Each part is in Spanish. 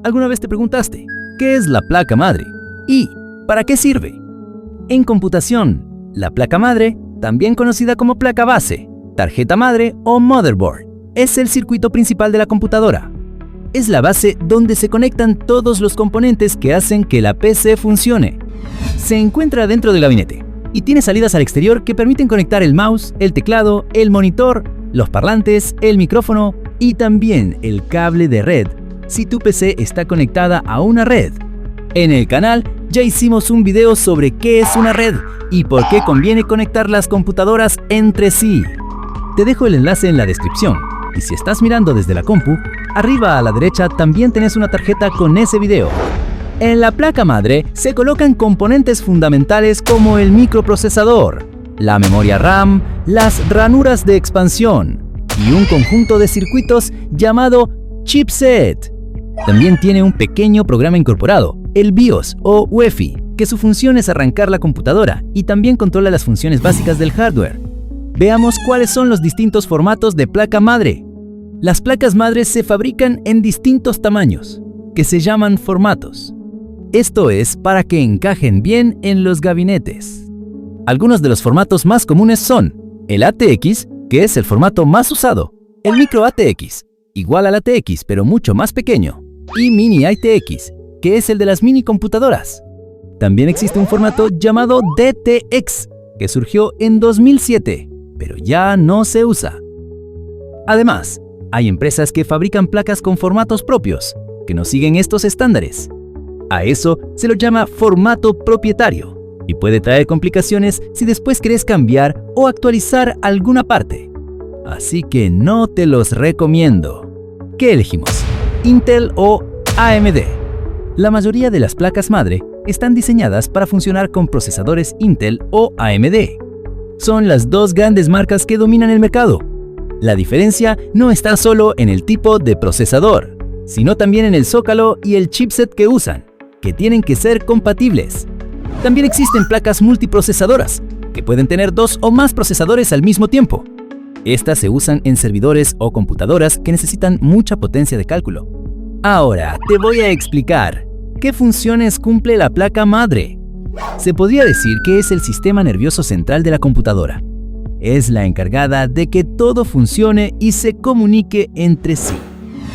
¿Alguna vez te preguntaste qué es la placa madre y para qué sirve? En computación, la placa madre, también conocida como placa base, tarjeta madre o motherboard, es el circuito principal de la computadora. Es la base donde se conectan todos los componentes que hacen que la PC funcione. Se encuentra dentro del gabinete y tiene salidas al exterior que permiten conectar el mouse, el teclado, el monitor, los parlantes, el micrófono y también el cable de red si tu PC está conectada a una red. En el canal ya hicimos un video sobre qué es una red y por qué conviene conectar las computadoras entre sí. Te dejo el enlace en la descripción y si estás mirando desde la compu, arriba a la derecha también tenés una tarjeta con ese video. En la placa madre se colocan componentes fundamentales como el microprocesador, la memoria RAM, las ranuras de expansión y un conjunto de circuitos llamado chipset. También tiene un pequeño programa incorporado, el BIOS o UEFI, que su función es arrancar la computadora y también controla las funciones básicas del hardware. Veamos cuáles son los distintos formatos de placa madre. Las placas madres se fabrican en distintos tamaños, que se llaman formatos. Esto es para que encajen bien en los gabinetes. Algunos de los formatos más comunes son el ATX, que es el formato más usado, el micro ATX, igual al ATX pero mucho más pequeño, y mini ATX, que es el de las mini computadoras. También existe un formato llamado DTX, que surgió en 2007, pero ya no se usa. Además, hay empresas que fabrican placas con formatos propios, que no siguen estos estándares. A eso se lo llama formato propietario, y puede traer complicaciones si después querés cambiar o actualizar alguna parte. Así que no te los recomiendo. ¿Qué elegimos? ¿Intel o AMD? La mayoría de las placas madre están diseñadas para funcionar con procesadores Intel o AMD. Son las dos grandes marcas que dominan el mercado. La diferencia no está solo en el tipo de procesador, sino también en el zócalo y el chipset que usan, que tienen que ser compatibles. También existen placas multiprocesadoras, que pueden tener 2 o más procesadores al mismo tiempo. Estas se usan en servidores o computadoras que necesitan mucha potencia de cálculo. Ahora te voy a explicar qué funciones cumple la placa madre. Se podría decir que es el sistema nervioso central de la computadora. Es la encargada de que todo funcione y se comunique entre sí.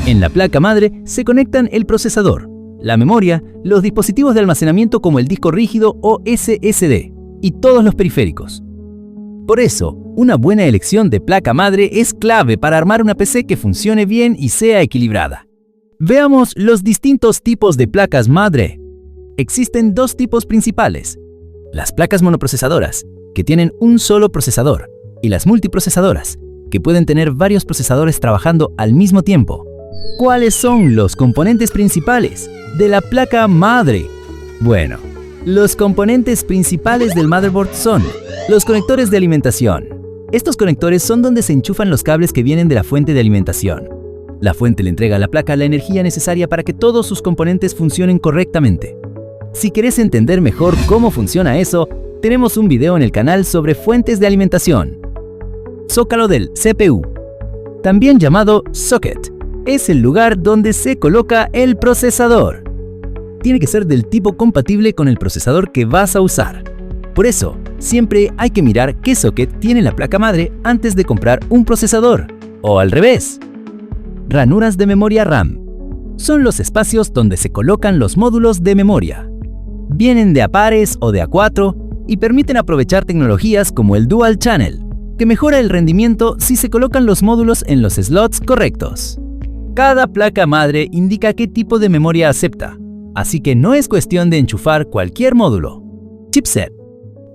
En la placa madre se conectan el procesador, la memoria, los dispositivos de almacenamiento como el disco rígido o SSD y todos los periféricos. Por eso, una buena elección de placa madre es clave para armar una PC que funcione bien y sea equilibrada. Veamos los distintos tipos de placas madre. Existen 2 tipos principales: las placas monoprocesadoras, que tienen un solo procesador, y las multiprocesadoras, que pueden tener varios procesadores trabajando al mismo tiempo. ¿Cuáles son los componentes principales de la placa madre? Bueno, los componentes principales del motherboard son los conectores de alimentación. Estos conectores son donde se enchufan los cables que vienen de la fuente de alimentación. La fuente le entrega a la placa la energía necesaria para que todos sus componentes funcionen correctamente. Si querés entender mejor cómo funciona eso, tenemos un video en el canal sobre fuentes de alimentación. Zócalo del CPU, también llamado socket, es el lugar donde se coloca el procesador. Tiene que ser del tipo compatible con el procesador que vas a usar. Por eso, siempre hay que mirar qué socket tiene la placa madre antes de comprar un procesador, o al revés. Ranuras de memoria RAM. Son los espacios donde se colocan los módulos de memoria. Vienen de a pares o de a 4 y permiten aprovechar tecnologías como el Dual Channel, que mejora el rendimiento si se colocan los módulos en los slots correctos. Cada placa madre indica qué tipo de memoria acepta, así que no es cuestión de enchufar cualquier módulo. Chipset.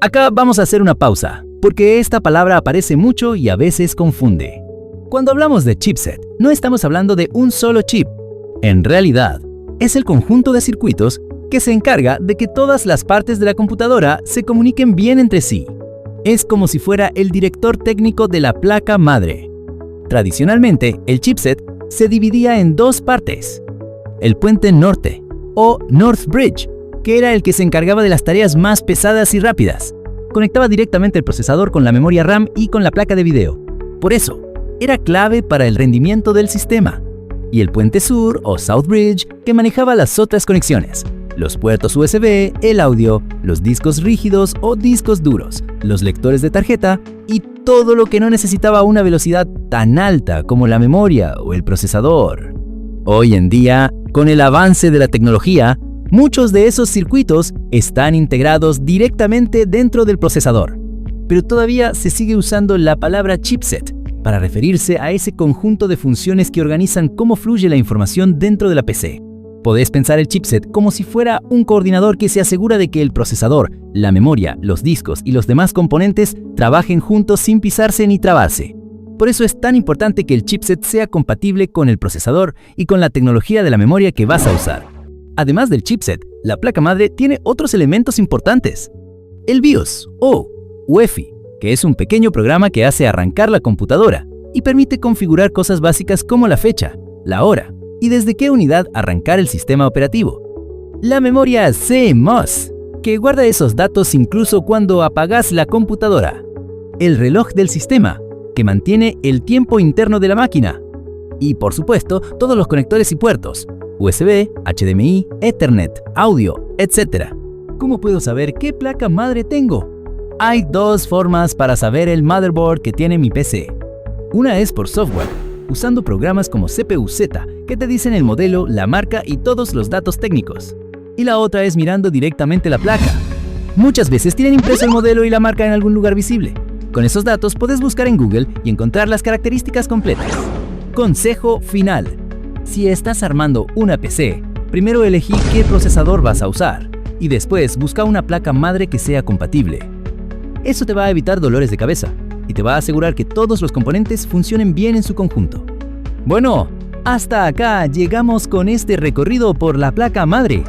Acá vamos a hacer una pausa, porque esta palabra aparece mucho y a veces confunde. Cuando hablamos de chipset, no estamos hablando de un solo chip. En realidad, es el conjunto de circuitos que se encarga de que todas las partes de la computadora se comuniquen bien entre sí. Es como si fuera el director técnico de la placa madre. Tradicionalmente, el chipset se dividía en 2 partes. El puente norte, o North Bridge, que era el que se encargaba de las tareas más pesadas y rápidas. Conectaba directamente el procesador con la memoria RAM y con la placa de video. Por eso, era clave para el rendimiento del sistema. y el puente sur o South Bridge que manejaba las otras conexiones, los puertos USB, el audio, los discos rígidos o discos duros, los lectores de tarjeta y todo lo que no necesitaba una velocidad tan alta como la memoria o el procesador. Hoy en día, con el avance de la tecnología, muchos de esos circuitos están integrados directamente dentro del procesador, pero todavía se sigue usando la palabra chipset para referirse a ese conjunto de funciones que organizan cómo fluye la información dentro de la PC. Podés pensar el chipset como si fuera un coordinador que se asegura de que el procesador, la memoria, los discos y los demás componentes trabajen juntos sin pisarse ni trabarse. Por eso es tan importante que el chipset sea compatible con el procesador y con la tecnología de la memoria que vas a usar. Además del chipset, la placa madre tiene otros elementos importantes. El BIOS o UEFI, que es un pequeño programa que hace arrancar la computadora y permite configurar cosas básicas como la fecha, la hora y desde qué unidad arrancar el sistema operativo. La memoria CMOS, que guarda esos datos incluso cuando apagas la computadora. El reloj del sistema, que mantiene el tiempo interno de la máquina. Y por supuesto, todos los conectores y puertos, USB, HDMI, Ethernet, audio, etc. ¿Cómo puedo saber qué placa madre tengo? Hay dos formas para saber el motherboard que tiene mi PC. Una es por software, usando programas como CPU-Z, que te dicen el modelo, la marca y todos los datos técnicos. Y la otra es mirando directamente la placa. Muchas veces tienen impreso el modelo y la marca en algún lugar visible. Con esos datos puedes buscar en Google y encontrar las características completas. Consejo final. Si estás armando una PC, primero elegí qué procesador vas a usar y después busca una placa madre que sea compatible. Eso te va a evitar dolores de cabeza y te va a asegurar que todos los componentes funcionen bien en su conjunto. Bueno, hasta acá llegamos con este recorrido por la placa madre.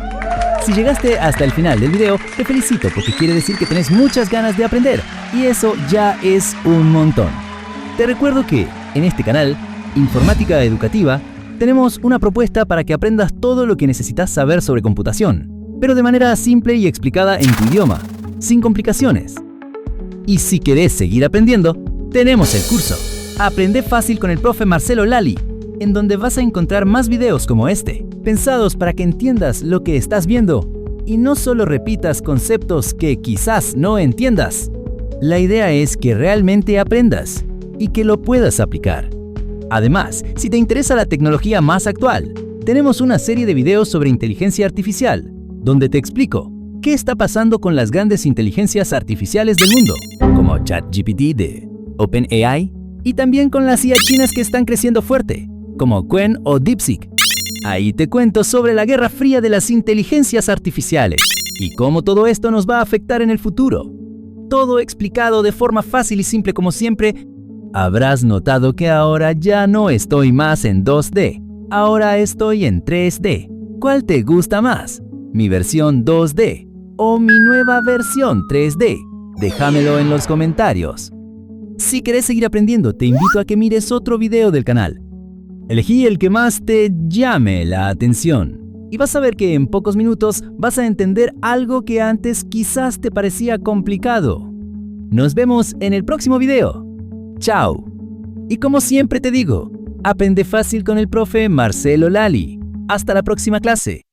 Si llegaste hasta el final del video, te felicito porque quiere decir que tenés muchas ganas de aprender y eso ya es un montón. Te recuerdo que en este canal, Informática Educativa, tenemos una propuesta para que aprendas todo lo que necesitas saber sobre computación, pero de manera simple y explicada en tu idioma, sin complicaciones. Y si querés seguir aprendiendo, tenemos el curso Aprende Fácil con el profe Marcelo Lali, en donde vas a encontrar más videos como este, pensados para que entiendas lo que estás viendo y no solo repitas conceptos que quizás no entiendas. La idea es que realmente aprendas y que lo puedas aplicar. Además, si te interesa la tecnología más actual, tenemos una serie de videos sobre inteligencia artificial, donde te explico qué está pasando con las grandes inteligencias artificiales del mundo, como ChatGPT de OpenAI, y también con las IA chinas que están creciendo fuerte, como Qwen o DeepSeek. Ahí te cuento sobre la guerra fría de las inteligencias artificiales y cómo todo esto nos va a afectar en el futuro. Todo explicado de forma fácil y simple como siempre. Habrás notado que ahora ya no estoy más en 2D, ahora estoy en 3D. ¿Cuál te gusta más? ¿Mi versión 2D o mi nueva versión 3D? Déjamelo en los comentarios. Si querés seguir aprendiendo, te invito a que mires otro video del canal. Elegí el que más te llame la atención y vas a ver que en pocos minutos vas a entender algo que antes quizás te parecía complicado. Nos vemos en el próximo video. ¡Chao! Y como siempre te digo, aprende fácil con el profe Marcelo Lali. Hasta la próxima clase.